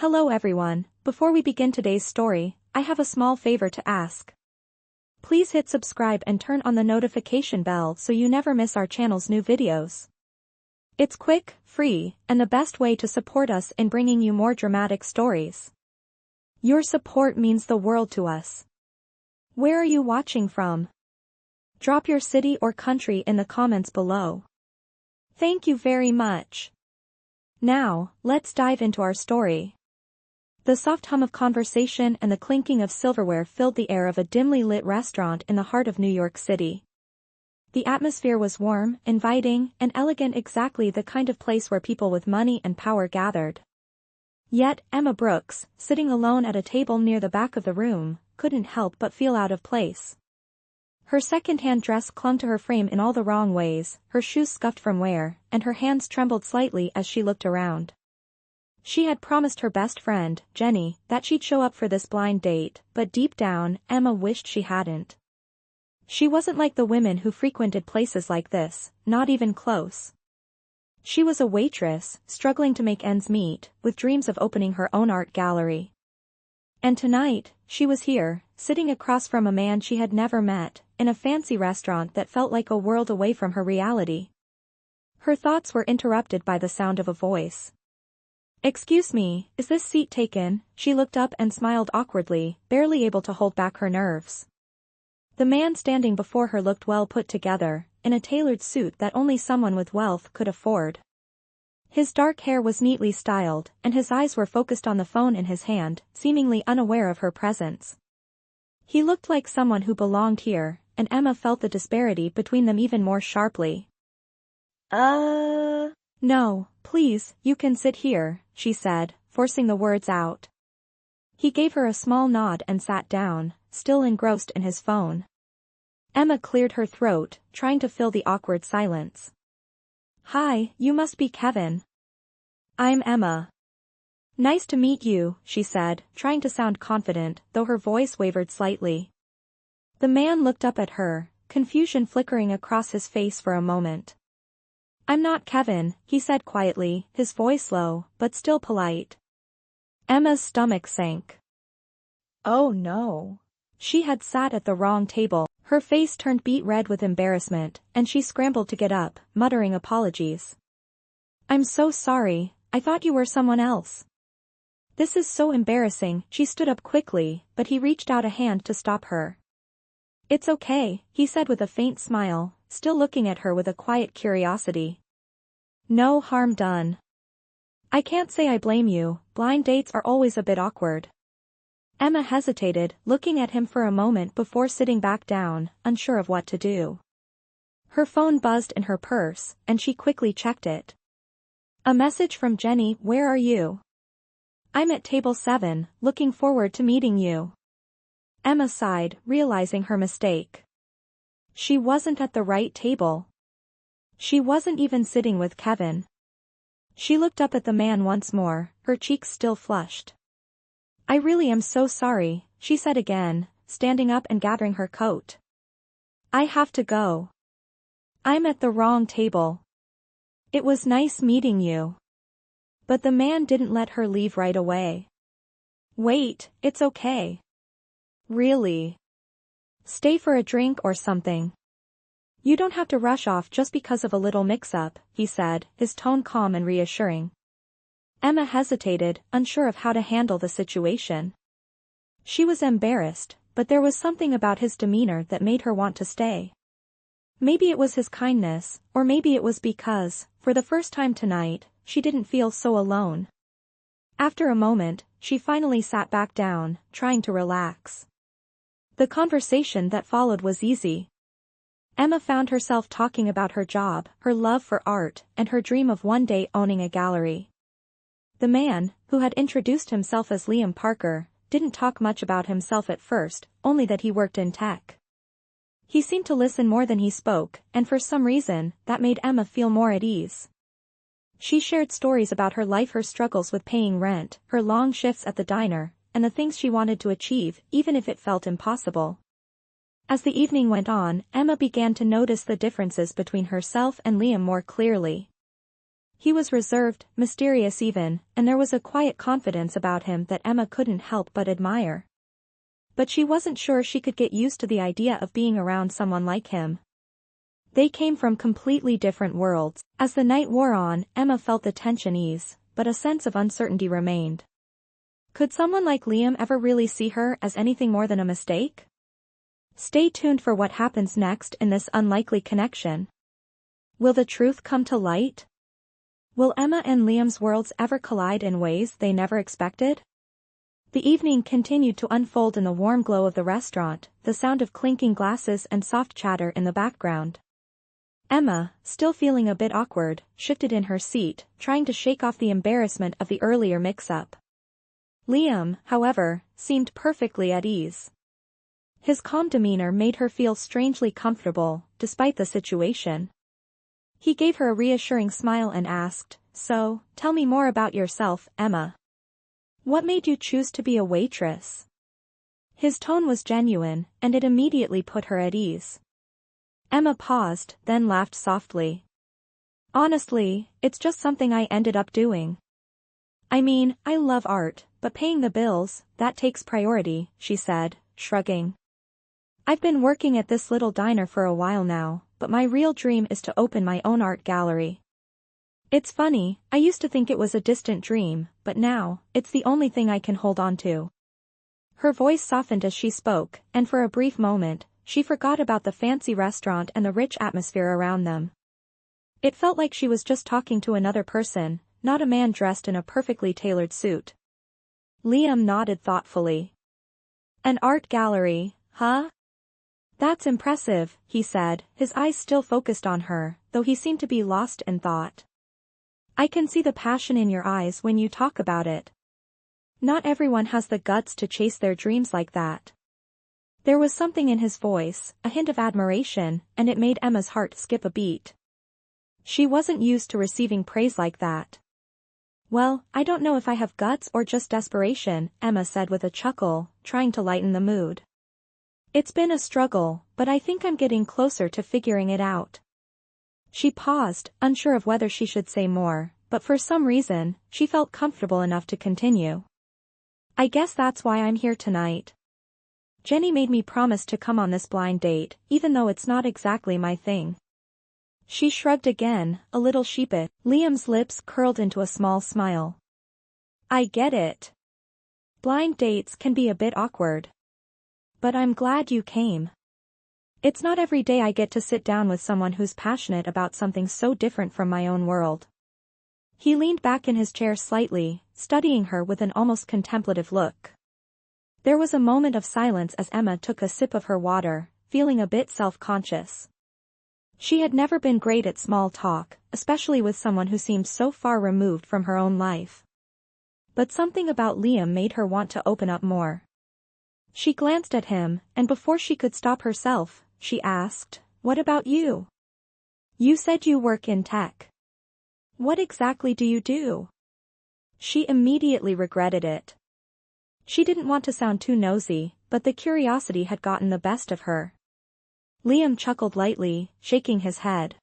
Hello everyone, before we begin today's story, I have a small favor to ask. Please hit subscribe and turn on the notification bell so you never miss our channel's new videos. It's quick, free, and the best way to support us in bringing you more dramatic stories. Your support means the world to us. Where are you watching from? Drop your city or country in the comments below. Thank you very much. Now, let's dive into our story. The soft hum of conversation and the clinking of silverware filled the air of a dimly lit restaurant in the heart of New York City. The atmosphere was warm, inviting, and elegant, exactly the kind of place where people with money and power gathered. Yet, Emma Brooks, sitting alone at a table near the back of the room, couldn't help but feel out of place. Her second-hand dress clung to her frame in all the wrong ways, her shoes scuffed from wear, and her hands trembled slightly as she looked around. She had promised her best friend, Jenny, that she'd show up for this blind date, but deep down, Emma wished she hadn't. She wasn't like the women who frequented places like this, not even close. She was a waitress, struggling to make ends meet, with dreams of opening her own art gallery. And tonight, she was here, sitting across from a man she had never met, in a fancy restaurant that felt like a world away from her reality. Her thoughts were interrupted by the sound of a voice. "Excuse me, is this seat taken?" She looked up and smiled awkwardly, barely able to hold back her nerves. The man standing before her looked well put together, in a tailored suit that only someone with wealth could afford. His dark hair was neatly styled, and his eyes were focused on the phone in his hand, seemingly unaware of her presence. He looked like someone who belonged here, and Emma felt the disparity between them even more sharply. No, please, you can sit here," she said, forcing the words out. He gave her a small nod and sat down, still engrossed in his phone. Emma cleared her throat, trying to fill the awkward silence. "Hi, you must be Kevin." "I'm Emma." "Nice to meet you," she said, trying to sound confident, though her voice wavered slightly. The man looked up at her, confusion flickering across his face for a moment. "I'm not Kevin," he said quietly, his voice low, but still polite. Emma's stomach sank. Oh no. She had sat at the wrong table, her face turned beet red with embarrassment, and she scrambled to get up, muttering apologies. "I'm so sorry, I thought you were someone else." "This is so embarrassing," she stood up quickly, but he reached out a hand to stop her. "It's okay," he said with a faint smile, still looking at her with a quiet curiosity. "No harm done." "I can't say I blame you, blind dates are always a bit awkward." Emma hesitated, looking at him for a moment before sitting back down, unsure of what to do. Her phone buzzed in her purse, and she quickly checked it. A message from Jenny. "Where are you?" "I'm at table 7, looking forward to meeting you." Emma sighed, realizing her mistake. She wasn't at the right table. She wasn't even sitting with Kevin. She looked up at the man once more, her cheeks still flushed. "I really am so sorry," she said again, standing up and gathering her coat. "I have to go. I'm at the wrong table." "It was nice meeting you." But the man didn't let her leave right away. "Wait, it's okay." "Really? Stay for a drink or something." "You don't have to rush off just because of a little mix-up," he said, his tone calm and reassuring. Emma hesitated, unsure of how to handle the situation. She was embarrassed, but there was something about his demeanor that made her want to stay. Maybe it was his kindness, or maybe it was because, for the first time tonight, she didn't feel so alone. After a moment, she finally sat back down, trying to relax. The conversation that followed was easy. Emma found herself talking about her job, her love for art, and her dream of one day owning a gallery. The man, who had introduced himself as Liam Parker, didn't talk much about himself at first, only that he worked in tech. He seemed to listen more than he spoke, and for some reason, that made Emma feel more at ease. She shared stories about her life, her struggles with paying rent, her long shifts at the diner, and the things she wanted to achieve, even if it felt impossible. As the evening went on, Emma began to notice the differences between herself and Liam more clearly. He was reserved, mysterious even, and there was a quiet confidence about him that Emma couldn't help but admire. But she wasn't sure she could get used to the idea of being around someone like him. They came from completely different worlds. As the night wore on, Emma felt the tension ease, but a sense of uncertainty remained. Could someone like Liam ever really see her as anything more than a mistake? Stay tuned for what happens next in this unlikely connection. Will the truth come to light? Will Emma and Liam's worlds ever collide in ways they never expected? The evening continued to unfold in the warm glow of the restaurant, the sound of clinking glasses and soft chatter in the background. Emma, still feeling a bit awkward, shifted in her seat, trying to shake off the embarrassment of the earlier mix-up. Liam, however, seemed perfectly at ease. His calm demeanor made her feel strangely comfortable, despite the situation. He gave her a reassuring smile and asked, "So, tell me more about yourself, Emma. What made you choose to be a waitress?" His tone was genuine, and it immediately put her at ease. Emma paused, then laughed softly. "Honestly, it's just something I ended up doing. I mean, I love art, but paying the bills, that takes priority," she said, shrugging. "I've been working at this little diner for a while now, but my real dream is to open my own art gallery. It's funny, I used to think it was a distant dream, but now, it's the only thing I can hold on to." Her voice softened as she spoke, and for a brief moment, she forgot about the fancy restaurant and the rich atmosphere around them. It felt like she was just talking to another person, not a man dressed in a perfectly tailored suit. Liam nodded thoughtfully. "An art gallery, huh? That's impressive," he said, his eyes still focused on her, though he seemed to be lost in thought. "I can see the passion in your eyes when you talk about it. Not everyone has the guts to chase their dreams like that." There was something in his voice, a hint of admiration, and it made Emma's heart skip a beat. She wasn't used to receiving praise like that. "Well, I don't know if I have guts or just desperation," Emma said with a chuckle, trying to lighten the mood. "It's been a struggle, but I think I'm getting closer to figuring it out." She paused, unsure of whether she should say more, but for some reason, she felt comfortable enough to continue. "I guess that's why I'm here tonight. Jenny made me promise to come on this blind date, even though it's not exactly my thing." She shrugged again, a little sheepish. Liam's lips curled into a small smile. "I get it. Blind dates can be a bit awkward. But I'm glad you came. It's not every day I get to sit down with someone who's passionate about something so different from my own world." He leaned back in his chair slightly, studying her with an almost contemplative look. There was a moment of silence as Emma took a sip of her water, feeling a bit self-conscious. She had never been great at small talk, especially with someone who seemed so far removed from her own life. But something about Liam made her want to open up more. She glanced at him, and before she could stop herself, she asked, "What about you? You said you work in tech. What exactly do you do?" She immediately regretted it. She didn't want to sound too nosy, but the curiosity had gotten the best of her. Liam chuckled lightly, shaking his head.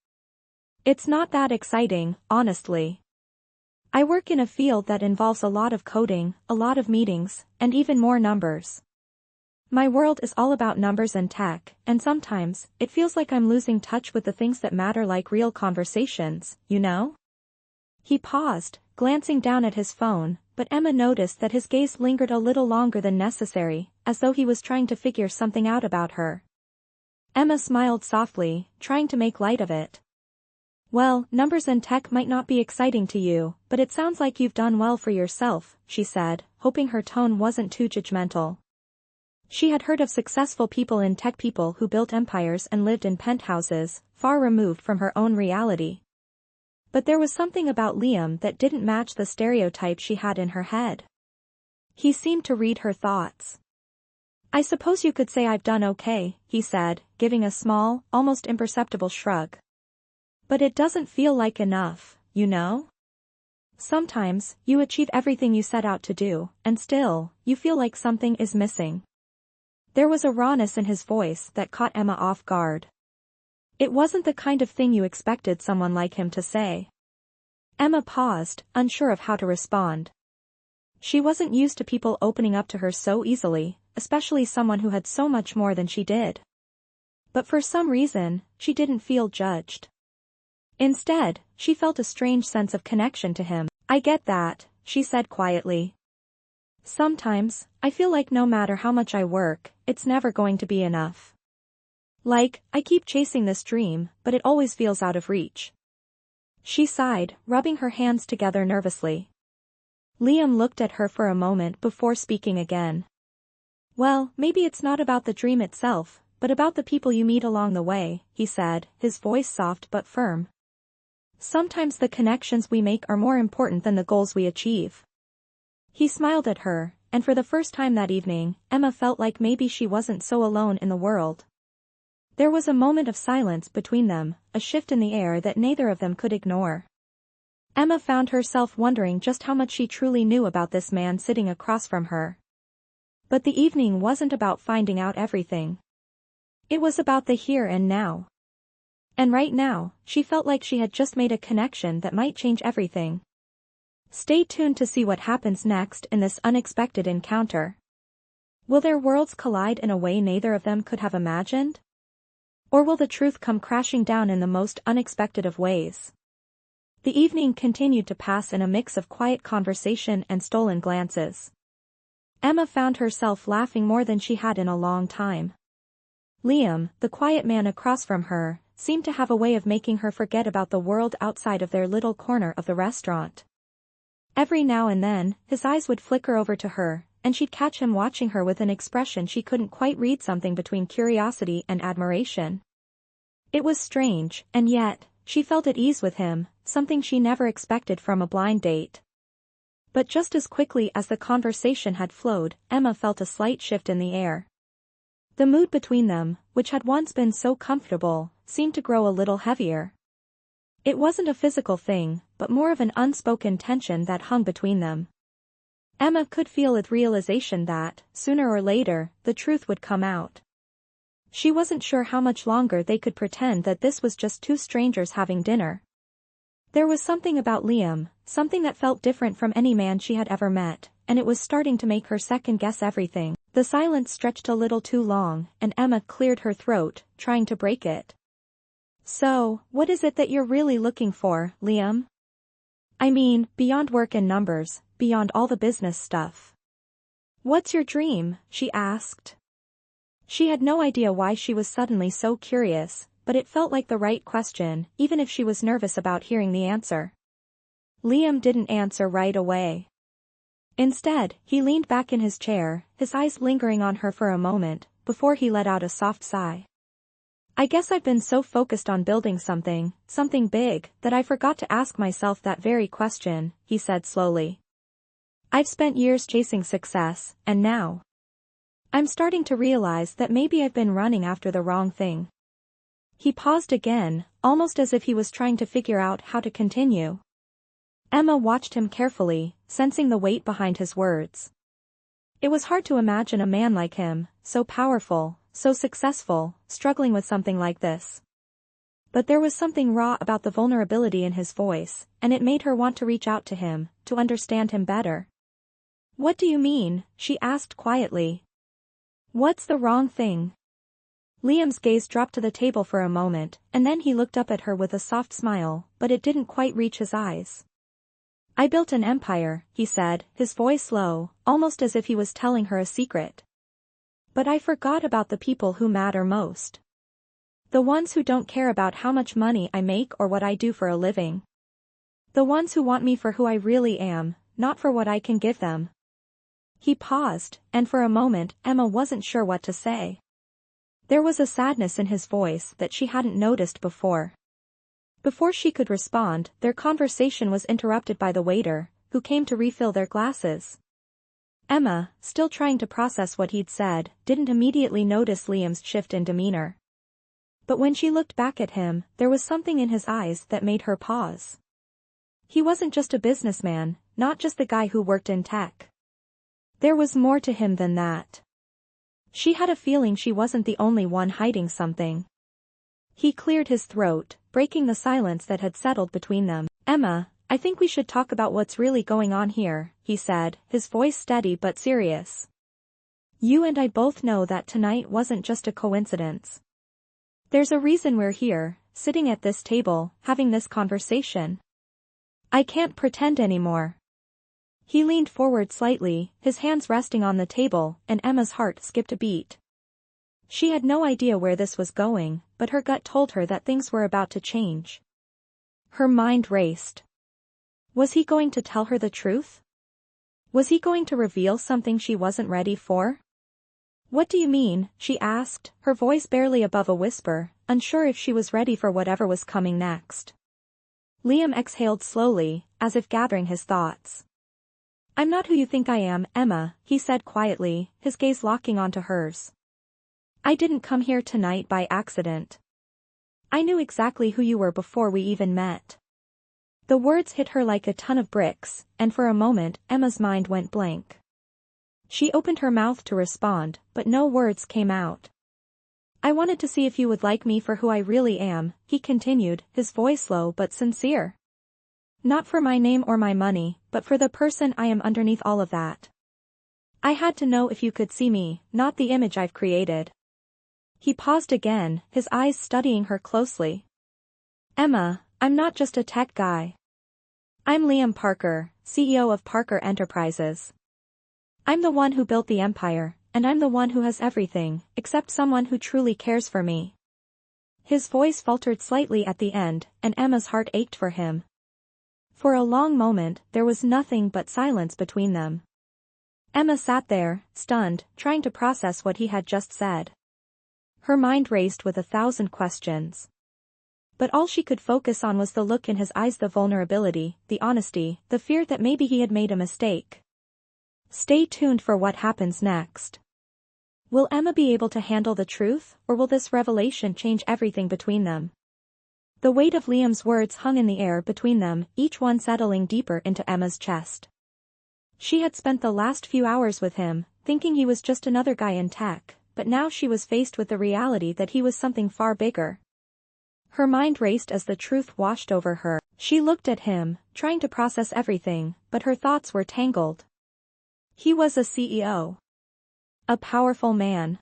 "It's not that exciting, honestly. I work in a field that involves a lot of coding, a lot of meetings, and even more numbers. My world is all about numbers and tech, and sometimes, it feels like I'm losing touch with the things that matter, like real conversations, you know?" He paused, glancing down at his phone, but Emma noticed that his gaze lingered a little longer than necessary, as though he was trying to figure something out about her. Emma smiled softly, trying to make light of it. "Well, numbers and tech might not be exciting to you, but it sounds like you've done well for yourself," she said, hoping her tone wasn't too judgmental. She had heard of successful people in tech, people who built empires and lived in penthouses, far removed from her own reality. But there was something about Liam that didn't match the stereotype she had in her head. He seemed to read her thoughts. "I suppose you could say I've done okay," he said, giving a small, almost imperceptible shrug. "But it doesn't feel like enough, you know? Sometimes, you achieve everything you set out to do, and still, you feel like something is missing." There was a rawness in his voice that caught Emma off guard. It wasn't the kind of thing you expected someone like him to say. Emma paused, unsure of how to respond. She wasn't used to people opening up to her so easily, especially someone who had so much more than she did. But for some reason, she didn't feel judged. Instead, she felt a strange sense of connection to him. "I get that," she said quietly. "Sometimes, I feel like no matter how much I work, it's never going to be enough. Like, I keep chasing this dream, but it always feels out of reach." She sighed, rubbing her hands together nervously. Liam looked at her for a moment before speaking again. "Well, maybe it's not about the dream itself, but about the people you meet along the way," he said, his voice soft but firm. "Sometimes the connections we make are more important than the goals we achieve." He smiled at her, and for the first time that evening, Emma felt like maybe she wasn't so alone in the world. There was a moment of silence between them, a shift in the air that neither of them could ignore. Emma found herself wondering just how much she truly knew about this man sitting across from her. But the evening wasn't about finding out everything. It was about the here and now. And right now, she felt like she had just made a connection that might change everything. Stay tuned to see what happens next in this unexpected encounter. Will their worlds collide in a way neither of them could have imagined? Or will the truth come crashing down in the most unexpected of ways? The evening continued to pass in a mix of quiet conversation and stolen glances. Emma found herself laughing more than she had in a long time. Liam, the quiet man across from her, seemed to have a way of making her forget about the world outside of their little corner of the restaurant. Every now and then, his eyes would flicker over to her, and she'd catch him watching her with an expression she couldn't quite read, something between curiosity and admiration. It was strange, and yet, she felt at ease with him, something she never expected from a blind date. But just as quickly as the conversation had flowed, Emma felt a slight shift in the air. The mood between them, which had once been so comfortable, seemed to grow a little heavier. It wasn't a physical thing, but more of an unspoken tension that hung between them. Emma could feel the realization that, sooner or later, the truth would come out. She wasn't sure how much longer they could pretend that this was just two strangers having dinner. There was something about Liam, something that felt different from any man she had ever met, and it was starting to make her second-guess everything. The silence stretched a little too long, and Emma cleared her throat, trying to break it. "So, what is it that you're really looking for, Liam? I mean, beyond work and numbers, beyond all the business stuff. What's your dream?" she asked. She had no idea why she was suddenly so curious, but it felt like the right question, even if she was nervous about hearing the answer. Liam didn't answer right away. Instead, he leaned back in his chair, his eyes lingering on her for a moment, before he let out a soft sigh. "I guess I've been so focused on building something big, that I forgot to ask myself that very question," he said slowly. "I've spent years chasing success, and now I'm starting to realize that maybe I've been running after the wrong thing." He paused again, almost as if he was trying to figure out how to continue. Emma watched him carefully, sensing the weight behind his words. It was hard to imagine a man like him, so powerful, so successful, struggling with something like this. But there was something raw about the vulnerability in his voice, and it made her want to reach out to him, to understand him better. "What do you mean?" she asked quietly. "What's the wrong thing?" Liam's gaze dropped to the table for a moment, and then he looked up at her with a soft smile, but it didn't quite reach his eyes. "I built an empire," he said, his voice low, almost as if he was telling her a secret. "But I forgot about the people who matter most. The ones who don't care about how much money I make or what I do for a living. The ones who want me for who I really am, not for what I can give them." He paused, and for a moment, Emma wasn't sure what to say. There was a sadness in his voice that she hadn't noticed before. Before she could respond, their conversation was interrupted by the waiter, who came to refill their glasses. Emma, still trying to process what he'd said, didn't immediately notice Liam's shift in demeanor. But when she looked back at him, there was something in his eyes that made her pause. He wasn't just a businessman, not just the guy who worked in tech. There was more to him than that. She had a feeling she wasn't the only one hiding something. He cleared his throat, breaking the silence that had settled between them. "Emma, I think we should talk about what's really going on here, he said, his voice steady but serious. You and I both know that tonight wasn't just a coincidence. There's a reason we're here, sitting at this table, having this conversation. I can't pretend anymore. He leaned forward slightly, his hands resting on the table, and Emma's heart skipped a beat. She had no idea where this was going, but her gut told her that things were about to change. Her mind raced. Was he going to tell her the truth? Was he going to reveal something she wasn't ready for? What do you mean? She asked, her voice barely above a whisper, unsure if she was ready for whatever was coming next. Liam exhaled slowly, as if gathering his thoughts. I'm not who you think I am, Emma, he said quietly, his gaze locking onto hers. I didn't come here tonight by accident. I knew exactly who you were before we even met. The words hit her like a ton of bricks, and for a moment Emma's mind went blank. She opened her mouth to respond, but no words came out. I wanted to see if you would like me for who I really am, he continued, his voice low but sincere. Not for my name or my money, but for the person I am underneath all of that. I had to know if you could see me, not the image I've created. He paused again, his eyes studying her closely. Emma, I'm not just a tech guy. I'm Liam Parker, CEO of Parker Enterprises. I'm the one who built the empire, and I'm the one who has everything, except someone who truly cares for me. His voice faltered slightly at the end, and Emma's heart ached for him. For a long moment, there was nothing but silence between them. Emma sat there, stunned, trying to process what he had just said. Her mind raced with 1,000 questions. But all she could focus on was the look in his eyes, the vulnerability, the honesty, the fear that maybe he had made a mistake. Stay tuned for what happens next. Will Emma be able to handle the truth, or will this revelation change everything between them? The weight of Liam's words hung in the air between them, each one settling deeper into Emma's chest. She had spent the last few hours with him, thinking he was just another guy in tech, but now she was faced with the reality that he was something far bigger. Her mind raced as the truth washed over her. She looked at him, trying to process everything, but her thoughts were tangled. He was a CEO. A powerful man.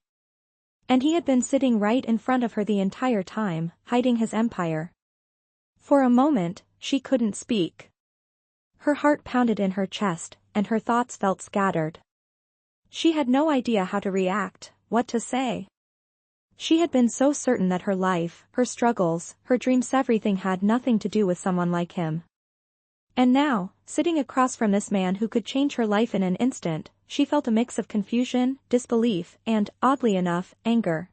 And he had been sitting right in front of her the entire time, hiding his empire. For a moment, she couldn't speak. Her heart pounded in her chest, and her thoughts felt scattered. She had no idea how to react, what to say. She had been so certain that her life, her struggles, her dreams, everything had nothing to do with someone like him. And now, sitting across from this man who could change her life in an instant, she felt a mix of confusion, disbelief, and, oddly enough, anger.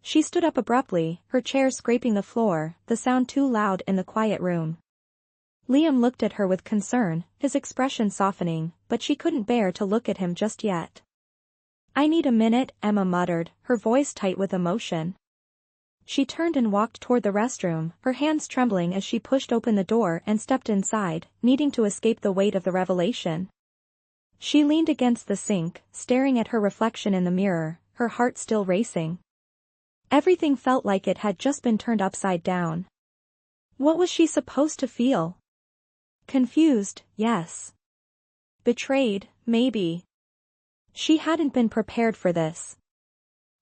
She stood up abruptly, her chair scraping the floor, the sound too loud in the quiet room. Liam looked at her with concern, his expression softening, but she couldn't bear to look at him just yet. I need a minute, Emma muttered, her voice tight with emotion. She turned and walked toward the restroom, her hands trembling as she pushed open the door and stepped inside, needing to escape the weight of the revelation. She leaned against the sink, staring at her reflection in the mirror, her heart still racing. Everything felt like it had just been turned upside down. What was she supposed to feel? Confused, yes. Betrayed, maybe. She hadn't been prepared for this.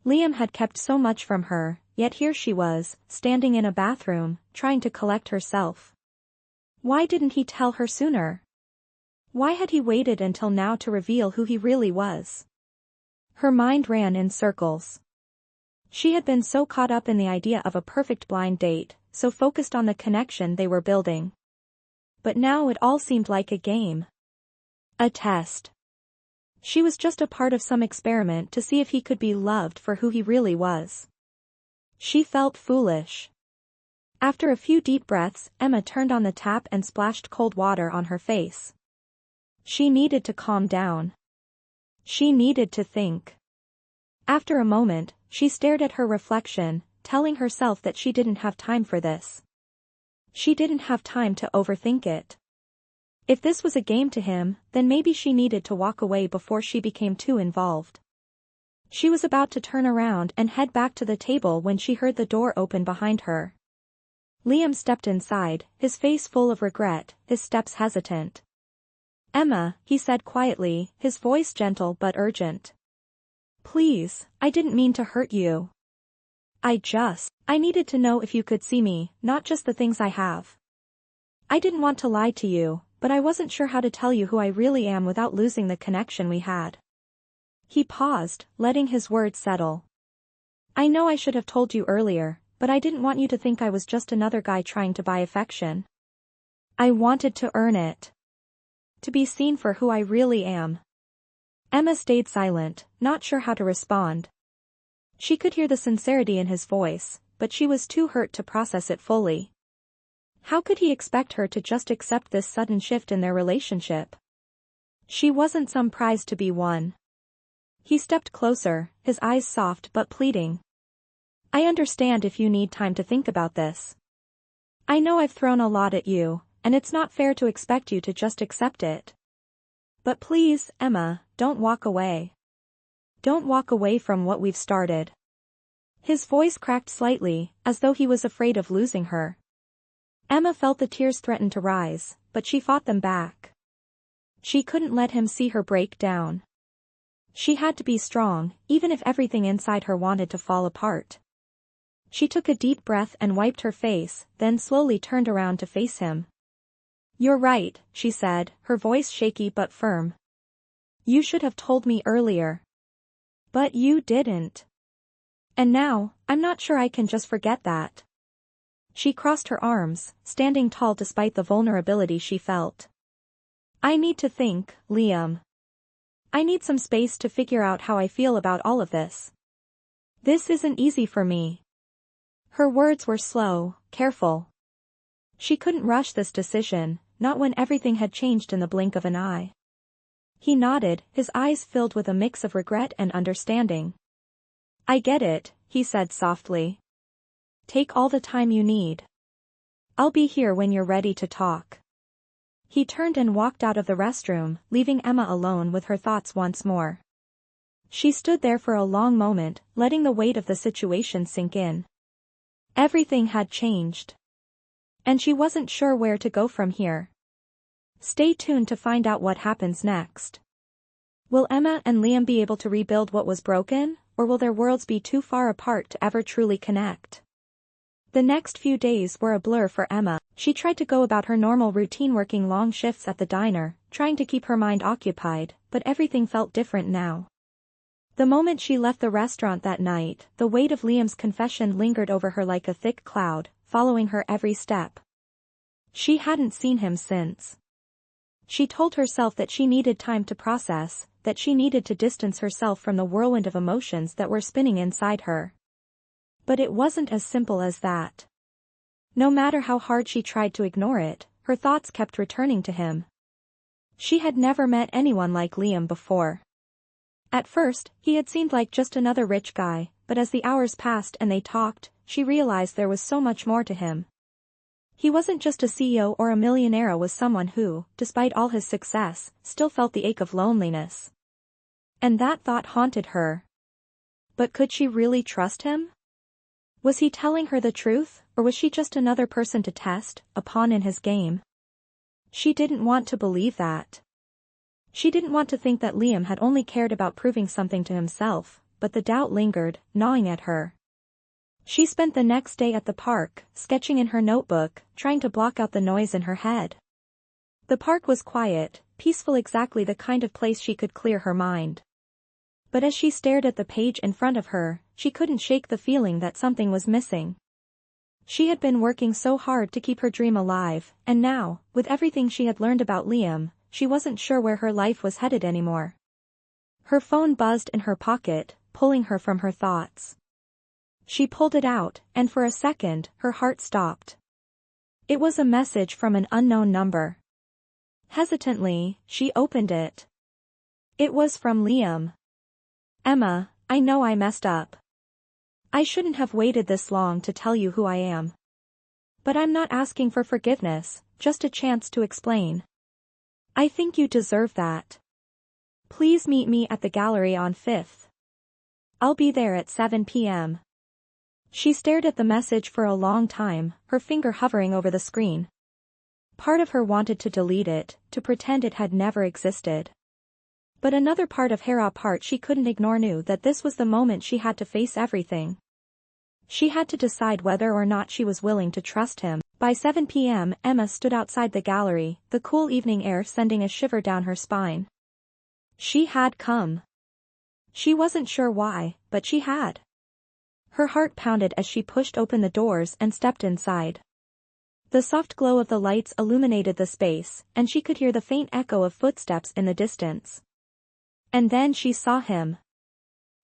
Liam had kept so much from her, yet here she was, standing in a bathroom, trying to collect herself. Why didn't he tell her sooner? Why had he waited until now to reveal who he really was? Her mind ran in circles. She had been so caught up in the idea of a perfect blind date, so focused on the connection they were building. But now it all seemed like a game. A test. She was just a part of some experiment to see if he could be loved for who he really was. She felt foolish. After a few deep breaths, Emma turned on the tap and splashed cold water on her face. She needed to calm down. She needed to think. After a moment, she stared at her reflection, telling herself that she didn't have time for this. She didn't have time to overthink it. If this was a game to him, then maybe she needed to walk away before she became too involved. She was about to turn around and head back to the table when she heard the door open behind her. Liam stepped inside, his face full of regret, his steps hesitant. "Emma," he said quietly, his voice gentle but urgent. "Please, I didn't mean to hurt you. I needed to know if you could see me, not just the things I have. I didn't want to lie to you, but I wasn't sure how to tell you who I really am without losing the connection we had." He paused, letting his words settle. "I know I should have told you earlier, but I didn't want you to think I was just another guy trying to buy affection. I wanted to earn it. To be seen for who I really am." Emma stayed silent, not sure how to respond. She could hear the sincerity in his voice, but she was too hurt to process it fully. How could he expect her to just accept this sudden shift in their relationship? She wasn't some prize to be won. He stepped closer, his eyes soft but pleading. "I understand if you need time to think about this. I know I've thrown a lot at you, and it's not fair to expect you to just accept it. But please, Emma, don't walk away. Don't walk away from what we've started." His voice cracked slightly, as though he was afraid of losing her. Emma felt the tears threaten to rise, but she fought them back. She couldn't let him see her break down. She had to be strong, even if everything inside her wanted to fall apart. She took a deep breath and wiped her face, then slowly turned around to face him. "You're right," she said, her voice shaky but firm. "You should have told me earlier. But you didn't. And now, I'm not sure I can just forget that." She crossed her arms, standing tall despite the vulnerability she felt. "I need to think, Liam. I need some space to figure out how I feel about all of this. This isn't easy for me." Her words were slow, careful. She couldn't rush this decision, not when everything had changed in the blink of an eye. He nodded, his eyes filled with a mix of regret and understanding. "I get it," he said softly. "Take all the time you need. I'll be here when you're ready to talk." He turned and walked out of the restroom, leaving Emma alone with her thoughts once more. She stood there for a long moment, letting the weight of the situation sink in. Everything had changed. And she wasn't sure where to go from here. Stay tuned to find out what happens next. Will Emma and Liam be able to rebuild what was broken, or will their worlds be too far apart to ever truly connect? The next few days were a blur for Emma. She tried to go about her normal routine, working long shifts at the diner, trying to keep her mind occupied, but everything felt different now. The moment she left the restaurant that night, the weight of Liam's confession lingered over her like a thick cloud, following her every step. She hadn't seen him since. She told herself that she needed time to process, that she needed to distance herself from the whirlwind of emotions that were spinning inside her. But it wasn't as simple as that. No matter how hard she tried to ignore it, her thoughts kept returning to him. She had never met anyone like Liam before. At first, he had seemed like just another rich guy, but as the hours passed and they talked, she realized there was so much more to him. He wasn't just a CEO or a millionaire, was someone who, despite all his success, still felt the ache of loneliness. And that thought haunted her. But could she really trust him? Was he telling her the truth, or was she just another person to test, a pawn in his game? She didn't want to believe that. She didn't want to think that Liam had only cared about proving something to himself, but the doubt lingered, gnawing at her. She spent the next day at the park, sketching in her notebook, trying to block out the noise in her head. The park was quiet, peaceful, exactly the kind of place she could clear her mind. But as she stared at the page in front of her, she couldn't shake the feeling that something was missing. She had been working so hard to keep her dream alive, and now, with everything she had learned about Liam, she wasn't sure where her life was headed anymore. Her phone buzzed in her pocket, pulling her from her thoughts. She pulled it out, and for a second, her heart stopped. It was a message from an unknown number. Hesitantly, she opened it. It was from Liam. "Emma, I know I messed up. I shouldn't have waited this long to tell you who I am. But I'm not asking for forgiveness, just a chance to explain. I think you deserve that. Please meet me at the gallery on 5th. I'll be there at 7 p.m. She stared at the message for a long time, her finger hovering over the screen. Part of her wanted to delete it, to pretend it had never existed. But another part of her part she couldn't ignore knew that this was the moment she had to face everything. She had to decide whether or not she was willing to trust him. By 7 p.m. Emma stood outside the gallery, the cool evening air sending a shiver down her spine. She had come. She wasn't sure why, but she had. Her heart pounded as she pushed open the doors and stepped inside. The soft glow of the lights illuminated the space, and she could hear the faint echo of footsteps in the distance. And then she saw him.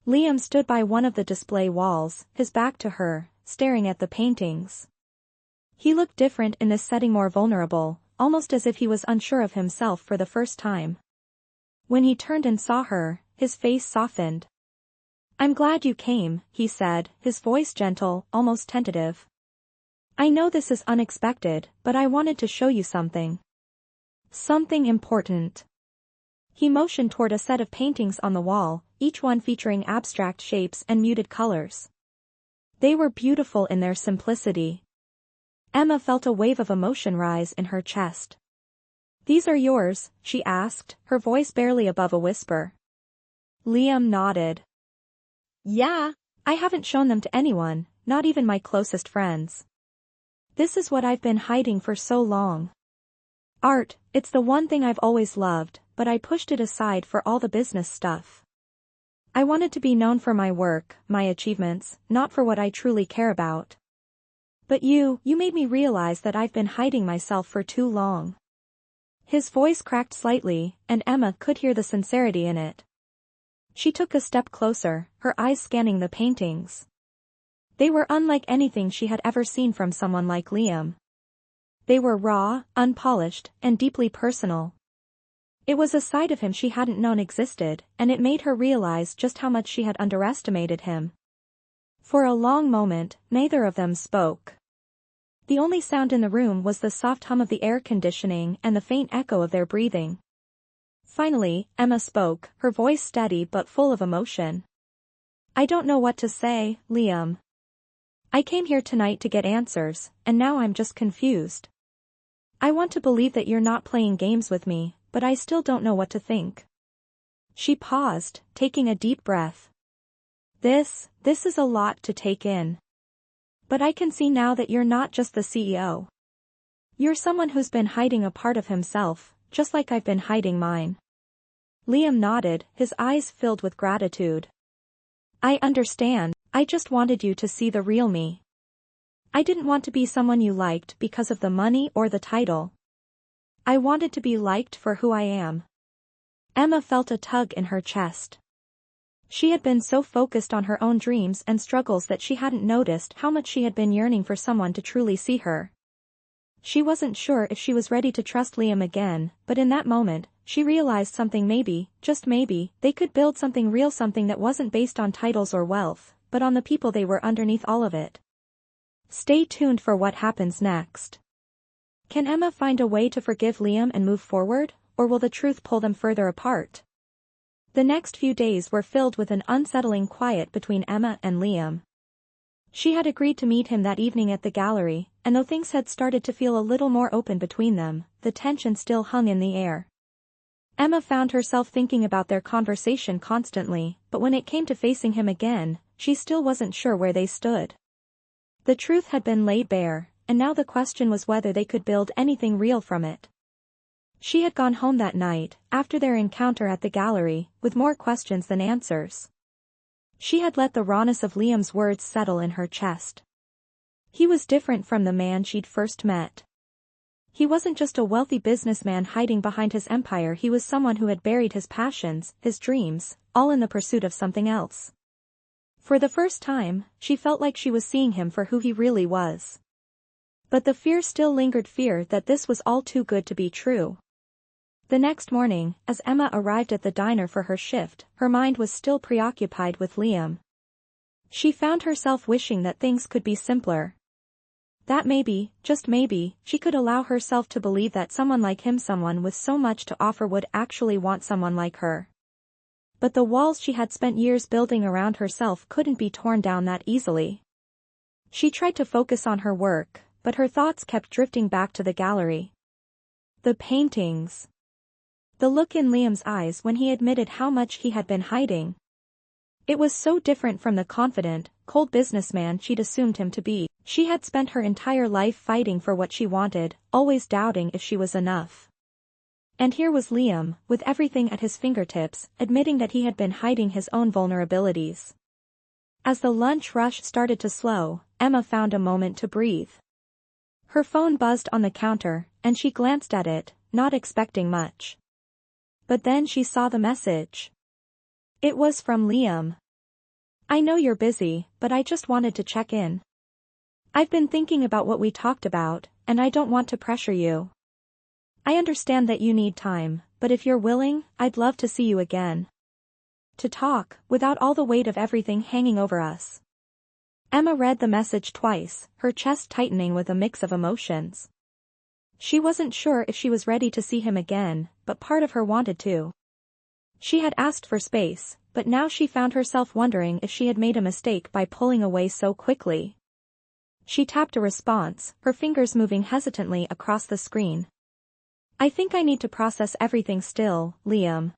Liam stood by one of the display walls, his back to her, staring at the paintings. He looked different in this setting, more vulnerable, almost as if he was unsure of himself for the first time. When he turned and saw her, his face softened. "I'm glad you came," he said, his voice gentle, almost tentative. "I know this is unexpected, but I wanted to show you something. Something important." He motioned toward a set of paintings on the wall, each one featuring abstract shapes and muted colors. They were beautiful in their simplicity. Emma felt a wave of emotion rise in her chest. "These are yours?" she asked, her voice barely above a whisper. Liam nodded. "Yeah, I haven't shown them to anyone, not even my closest friends. This is what I've been hiding for so long. Art, it's the one thing I've always loved, but I pushed it aside for all the business stuff. I wanted to be known for my work, my achievements, not for what I truly care about. But you made me realize that I've been hiding myself for too long." His voice cracked slightly, and Emma could hear the sincerity in it. She took a step closer, her eyes scanning the paintings. They were unlike anything she had ever seen from someone like Liam. They were raw, unpolished, and deeply personal. It was a side of him she hadn't known existed, and it made her realize just how much she had underestimated him. For a long moment, neither of them spoke. The only sound in the room was the soft hum of the air conditioning and the faint echo of their breathing. Finally, Emma spoke, her voice steady but full of emotion. "I don't know what to say, Liam. I came here tonight to get answers, and now I'm just confused. I want to believe that you're not playing games with me, but I still don't know what to think." She paused, taking a deep breath. This is a lot to take in. But I can see now that you're not just the CEO. You're someone who's been hiding a part of himself, just like I've been hiding mine. Liam nodded, his eyes filled with gratitude. "I understand, I just wanted you to see the real me. I didn't want to be someone you liked because of the money or the title. I wanted to be liked for who I am." Emma felt a tug in her chest. She had been so focused on her own dreams and struggles that she hadn't noticed how much she had been yearning for someone to truly see her. She wasn't sure if she was ready to trust Liam again, but in that moment, she realized something. Maybe, just maybe, they could build something real, something that wasn't based on titles or wealth, but on the people they were underneath all of it. Stay tuned for what happens next. Can Emma find a way to forgive Liam and move forward, or will the truth pull them further apart? The next few days were filled with an unsettling quiet between Emma and Liam. She had agreed to meet him that evening at the gallery, and though things had started to feel a little more open between them, the tension still hung in the air. Emma found herself thinking about their conversation constantly, but when it came to facing him again, she still wasn't sure where they stood. The truth had been laid bare, and now the question was whether they could build anything real from it. She had gone home that night, after their encounter at the gallery, with more questions than answers. She had let the rawness of Liam's words settle in her chest. He was different from the man she'd first met. He wasn't just a wealthy businessman hiding behind his empire, he was someone who had buried his passions, his dreams, all in the pursuit of something else. For the first time, she felt like she was seeing him for who he really was. But the fear still lingered, fear that this was all too good to be true. The next morning, as Emma arrived at the diner for her shift, her mind was still preoccupied with Liam. She found herself wishing that things could be simpler. That maybe, just maybe, she could allow herself to believe that someone like him, someone with so much to offer, would actually want someone like her. But the walls she had spent years building around herself couldn't be torn down that easily. She tried to focus on her work, but her thoughts kept drifting back to the gallery. The paintings. The look in Liam's eyes when he admitted how much he had been hiding. It was so different from the confident, cold businessman she'd assumed him to be. She had spent her entire life fighting for what she wanted, always doubting if she was enough. And here was Liam, with everything at his fingertips, admitting that he had been hiding his own vulnerabilities. As the lunch rush started to slow, Emma found a moment to breathe. Her phone buzzed on the counter, and she glanced at it, not expecting much. But then she saw the message. It was from Liam. "I know you're busy, but I just wanted to check in. I've been thinking about what we talked about, and I don't want to pressure you. I understand that you need time, but if you're willing, I'd love to see you again. To talk, without all the weight of everything hanging over us." Emma read the message twice, her chest tightening with a mix of emotions. She wasn't sure if she was ready to see him again, but part of her wanted to. She had asked for space, but now she found herself wondering if she had made a mistake by pulling away so quickly. She tapped a response, her fingers moving hesitantly across the screen. "I think I need to process everything still, Liam.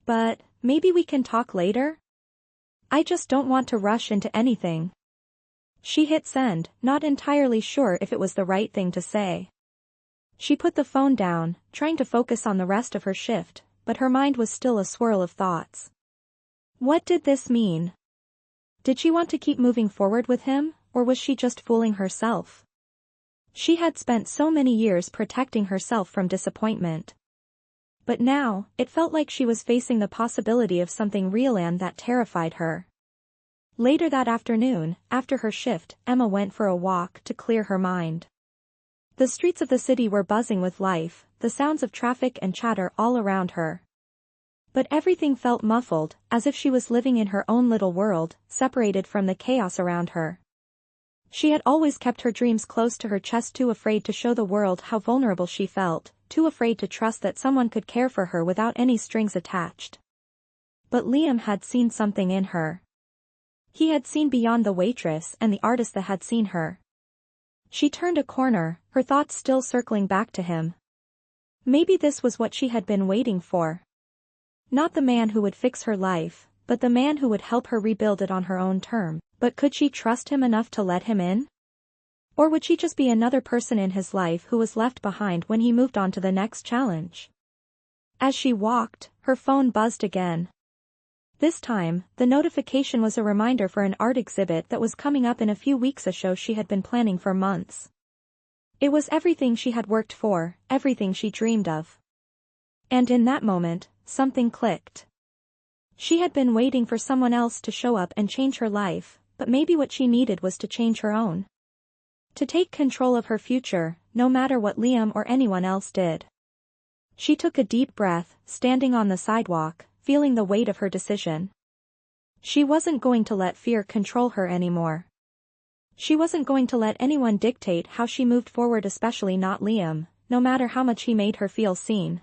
But, maybe we can talk later? I just don't want to rush into anything." She hit send, not entirely sure if it was the right thing to say. She put the phone down, trying to focus on the rest of her shift, but her mind was still a swirl of thoughts. What did this mean? Did she want to keep moving forward with him, or was she just fooling herself? She had spent so many years protecting herself from disappointment. But now, it felt like she was facing the possibility of something real and that terrified her. Later that afternoon, after her shift, Emma went for a walk to clear her mind. The streets of the city were buzzing with life, the sounds of traffic and chatter all around her. But everything felt muffled, as if she was living in her own little world, separated from the chaos around her. She had always kept her dreams close to her chest, too afraid to show the world how vulnerable she felt, too afraid to trust that someone could care for her without any strings attached. But Liam had seen something in her. He had seen beyond the waitress and the artist that had seen her. She turned a corner, her thoughts still circling back to him. Maybe this was what she had been waiting for. Not the man who would fix her life, but the man who would help her rebuild it on her own terms. But could she trust him enough to let him in? Or would she just be another person in his life who was left behind when he moved on to the next challenge? As she walked, her phone buzzed again. This time, the notification was a reminder for an art exhibit that was coming up in a few weeks, a show she had been planning for months. It was everything she had worked for, everything she dreamed of. And in that moment, something clicked. She had been waiting for someone else to show up and change her life, but maybe what she needed was to change her own. To take control of her future, no matter what Liam or anyone else did. She took a deep breath, standing on the sidewalk, feeling the weight of her decision. She wasn't going to let fear control her anymore. She wasn't going to let anyone dictate how she moved forward, especially not Liam, no matter how much he made her feel seen.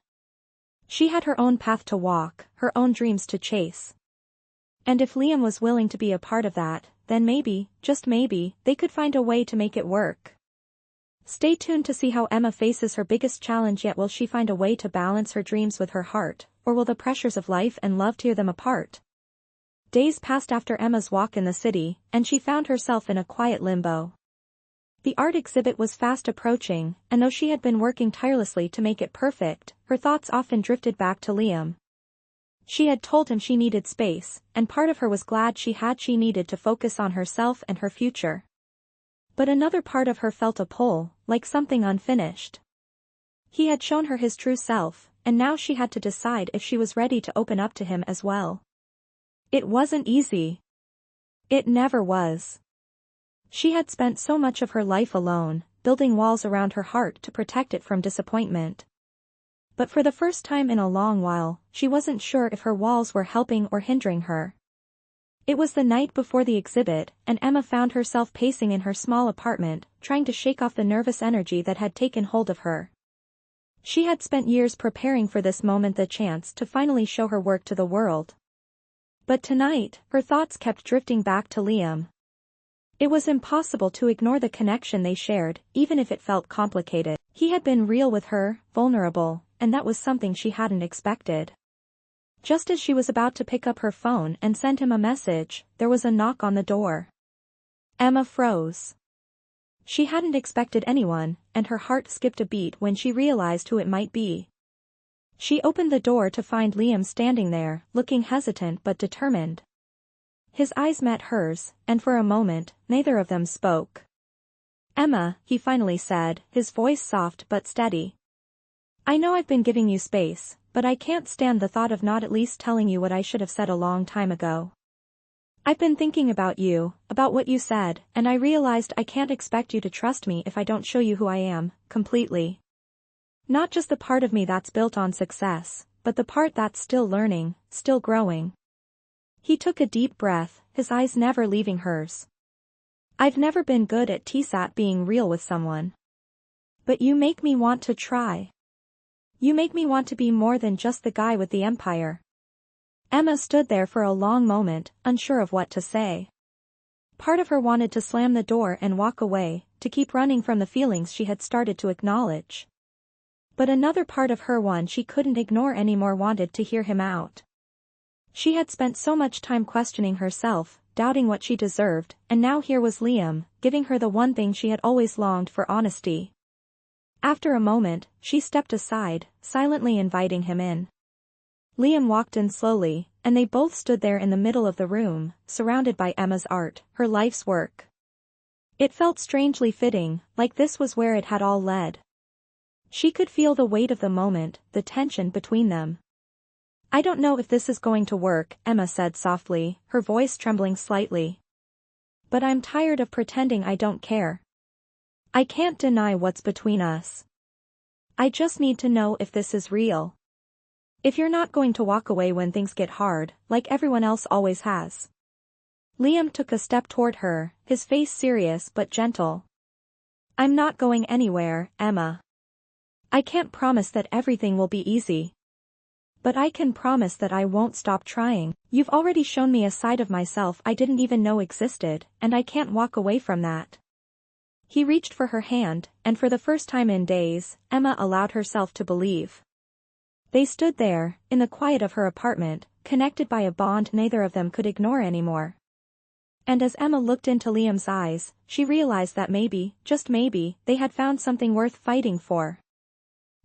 She had her own path to walk, her own dreams to chase. And if Liam was willing to be a part of that, then maybe, just maybe, they could find a way to make it work. Stay tuned to see how Emma faces her biggest challenge yet. Will she find a way to balance her dreams with her heart, or will the pressures of life and love tear them apart? Days passed after Emma's walk in the city, and she found herself in a quiet limbo. The art exhibit was fast approaching, and though she had been working tirelessly to make it perfect, her thoughts often drifted back to Liam. She had told him she needed space, and part of her was glad she needed to focus on herself and her future. But another part of her felt a pull, like something unfinished. He had shown her his true self, and now she had to decide if she was ready to open up to him as well. It wasn't easy. It never was. She had spent so much of her life alone, building walls around her heart to protect it from disappointment. But for the first time in a long while, she wasn't sure if her walls were helping or hindering her. It was the night before the exhibit, and Emma found herself pacing in her small apartment, trying to shake off the nervous energy that had taken hold of her. She had spent years preparing for this moment, the chance to finally show her work to the world. But tonight, her thoughts kept drifting back to Liam. It was impossible to ignore the connection they shared, even if it felt complicated. He had been real with her, vulnerable, and that was something she hadn't expected. Just as she was about to pick up her phone and send him a message, there was a knock on the door. Emma froze. She hadn't expected anyone, and her heart skipped a beat when she realized who it might be. She opened the door to find Liam standing there, looking hesitant but determined. His eyes met hers, and for a moment, neither of them spoke. "Emma," he finally said, his voice soft but steady. "I know I've been giving you space, but I can't stand the thought of not at least telling you what I should have said a long time ago. I've been thinking about you, about what you said, and I realized I can't expect you to trust me if I don't show you who I am, completely. Not just the part of me that's built on success, but the part that's still learning, still growing." He took a deep breath, his eyes never leaving hers. "I've never been good at TSAT being real with someone. But you make me want to try. You make me want to be more than just the guy with the empire." Emma stood there for a long moment, unsure of what to say. Part of her wanted to slam the door and walk away, to keep running from the feelings she had started to acknowledge. But another part of her, one she couldn't ignore anymore, wanted to hear him out. She had spent so much time questioning herself, doubting what she deserved, and now here was Liam, giving her the one thing she had always longed for: honesty. After a moment, she stepped aside, silently inviting him in. Liam walked in slowly, and they both stood there in the middle of the room, surrounded by Emma's art, her life's work. It felt strangely fitting, like this was where it had all led. She could feel the weight of the moment, the tension between them. "I don't know if this is going to work," Emma said softly, her voice trembling slightly. "But I'm tired of pretending I don't care. I can't deny what's between us. I just need to know if this is real. If you're not going to walk away when things get hard, like everyone else always has." Liam took a step toward her, his face serious but gentle. "I'm not going anywhere, Emma. I can't promise that everything will be easy. But I can promise that I won't stop trying. You've already shown me a side of myself I didn't even know existed, and I can't walk away from that." He reached for her hand, and for the first time in days, Emma allowed herself to believe. They stood there, in the quiet of her apartment, connected by a bond neither of them could ignore anymore. And as Emma looked into Liam's eyes, she realized that maybe, just maybe, they had found something worth fighting for.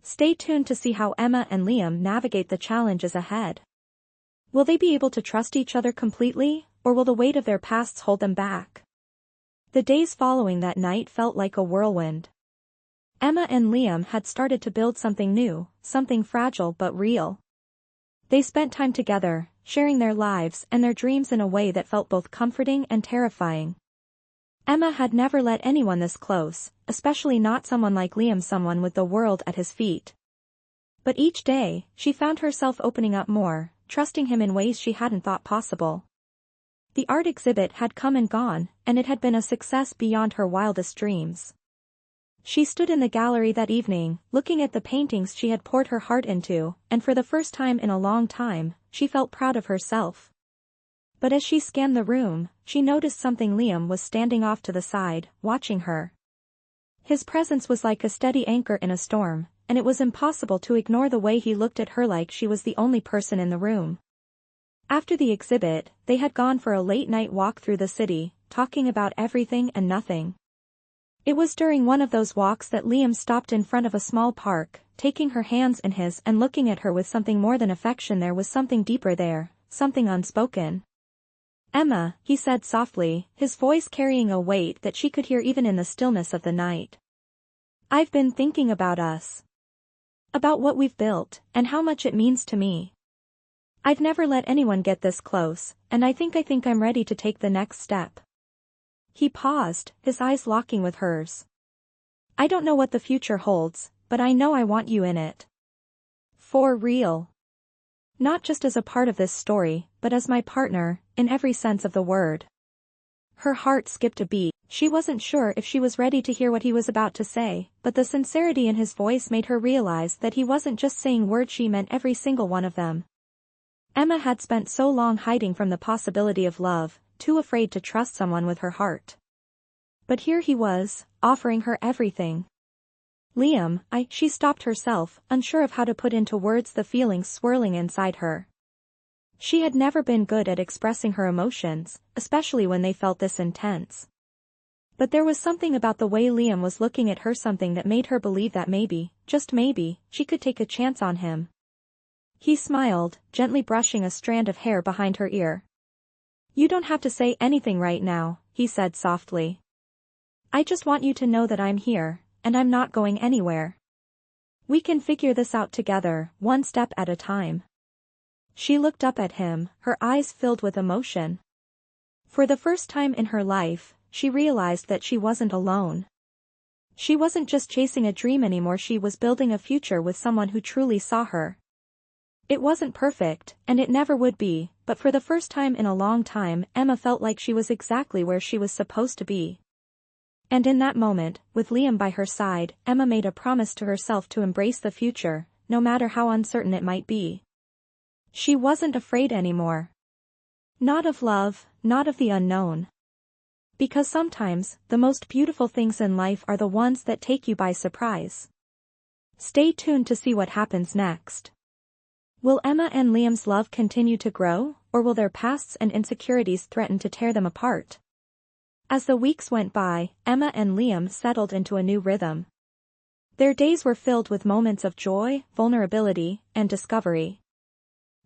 Stay tuned to see how Emma and Liam navigate the challenges ahead. Will they be able to trust each other completely, or will the weight of their pasts hold them back? The days following that night felt like a whirlwind. Emma and Liam had started to build something new, something fragile but real. They spent time together, sharing their lives and their dreams in a way that felt both comforting and terrifying. Emma had never let anyone this close, especially not someone like Liam, someone with the world at his feet. But each day, she found herself opening up more, trusting him in ways she hadn't thought possible. The art exhibit had come and gone, and it had been a success beyond her wildest dreams. She stood in the gallery that evening, looking at the paintings she had poured her heart into, and for the first time in a long time, she felt proud of herself. But as she scanned the room, she noticed something. Liam was standing off to the side, watching her. His presence was like a steady anchor in a storm, and it was impossible to ignore the way he looked at her, like she was the only person in the room. After the exhibit, they had gone for a late-night walk through the city, talking about everything and nothing. It was during one of those walks that Liam stopped in front of a small park, taking her hands in his and looking at her with something more than affection. There was something deeper there, something unspoken. "Emma," he said softly, his voice carrying a weight that she could hear even in the stillness of the night. "I've been thinking about us. About what we've built, and how much it means to me. I've never let anyone get this close, and I think I'm ready to take the next step." He paused, his eyes locking with hers. "I don't know what the future holds, but I know I want you in it. For real. Not just as a part of this story, but as my partner, in every sense of the word." Her heart skipped a beat. She wasn't sure if she was ready to hear what he was about to say, but the sincerity in his voice made her realize that he wasn't just saying words, she meant every single one of them. Emma had spent so long hiding from the possibility of love, too afraid to trust someone with her heart. But here he was, offering her everything. Liam, she stopped herself, unsure of how to put into words the feelings swirling inside her. She had never been good at expressing her emotions, especially when they felt this intense. But there was something about the way Liam was looking at her, something that made her believe that maybe, just maybe, she could take a chance on him. He smiled, gently brushing a strand of hair behind her ear. "You don't have to say anything right now," he said softly. "I just want you to know that I'm here, and I'm not going anywhere. We can figure this out together, one step at a time." She looked up at him, her eyes filled with emotion. For the first time in her life, she realized that she wasn't alone. She wasn't just chasing a dream anymore, she was building a future with someone who truly saw her. It wasn't perfect, and it never would be, but for the first time in a long time, Emma felt like she was exactly where she was supposed to be. And in that moment, with Liam by her side, Emma made a promise to herself to embrace the future, no matter how uncertain it might be. She wasn't afraid anymore. Not of love, not of the unknown. Because sometimes, the most beautiful things in life are the ones that take you by surprise. Stay tuned to see what happens next. Will Emma and Liam's love continue to grow, or will their pasts and insecurities threaten to tear them apart? As the weeks went by, Emma and Liam settled into a new rhythm. Their days were filled with moments of joy, vulnerability, and discovery.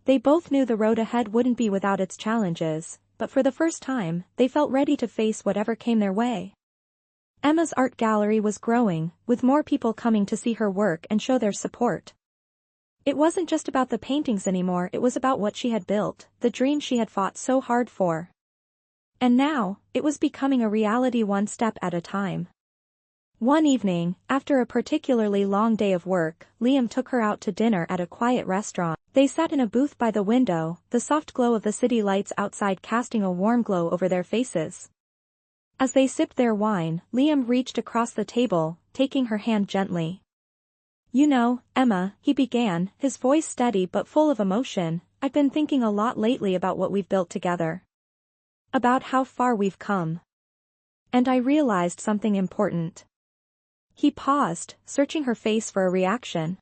They both knew the road ahead wouldn't be without its challenges, but for the first time, they felt ready to face whatever came their way. Emma's art gallery was growing, with more people coming to see her work and show their support. It wasn't just about the paintings anymore, it was about what she had built, the dream she had fought so hard for. And now, it was becoming a reality, one step at a time. One evening, after a particularly long day of work, Liam took her out to dinner at a quiet restaurant. They sat in a booth by the window, the soft glow of the city lights outside casting a warm glow over their faces. As they sipped their wine, Liam reached across the table, taking her hand gently. "You know, Emma," he began, his voice steady but full of emotion, "I've been thinking a lot lately about what we've built together. About how far we've come. And I realized something important." He paused, searching her face for a reaction.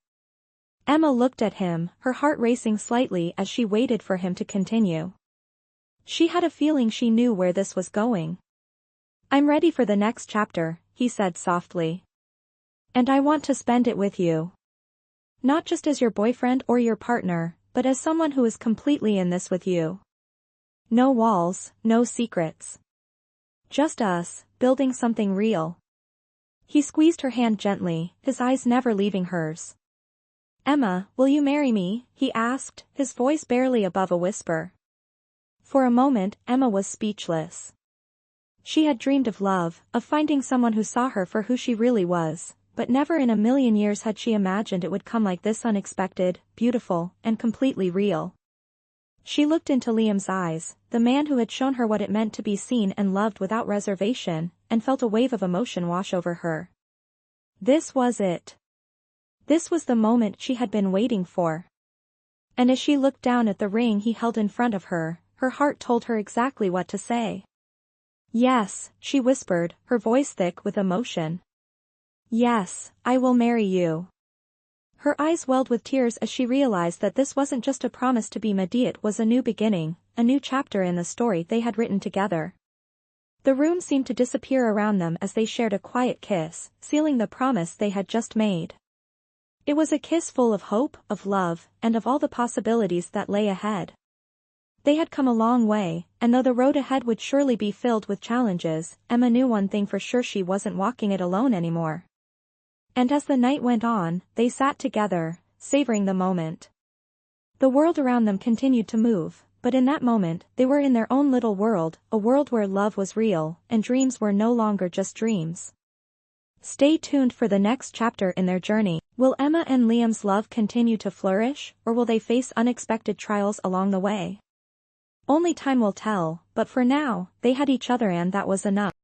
Emma looked at him, her heart racing slightly as she waited for him to continue. She had a feeling she knew where this was going. "I'm ready for the next chapter," he said softly. "And I want to spend it with you. Not just as your boyfriend or your partner, but as someone who is completely in this with you. No walls, no secrets. Just us, building something real." He squeezed her hand gently, his eyes never leaving hers. "Emma, will you marry me?" he asked, his voice barely above a whisper. For a moment, Emma was speechless. She had dreamed of love, of finding someone who saw her for who she really was, but never in a million years had she imagined it would come like this, unexpected, beautiful, and completely real. She looked into Liam's eyes, the man who had shown her what it meant to be seen and loved without reservation, and felt a wave of emotion wash over her. This was it. This was the moment she had been waiting for. And as she looked down at the ring he held in front of her, her heart told her exactly what to say. "Yes," she whispered, her voice thick with emotion. "Yes, I will marry you." Her eyes welled with tears as she realized that this wasn't just a promise to be married, it was a new beginning, a new chapter in the story they had written together. The room seemed to disappear around them as they shared a quiet kiss, sealing the promise they had just made. It was a kiss full of hope, of love, and of all the possibilities that lay ahead. They had come a long way, and though the road ahead would surely be filled with challenges, Emma knew one thing for sure: she wasn't walking it alone anymore. And as the night went on, they sat together, savoring the moment. The world around them continued to move, but in that moment, they were in their own little world, a world where love was real, and dreams were no longer just dreams. Stay tuned for the next chapter in their journey. Will Emma and Liam's love continue to flourish, or will they face unexpected trials along the way? Only time will tell, but for now, they had each other and that was enough.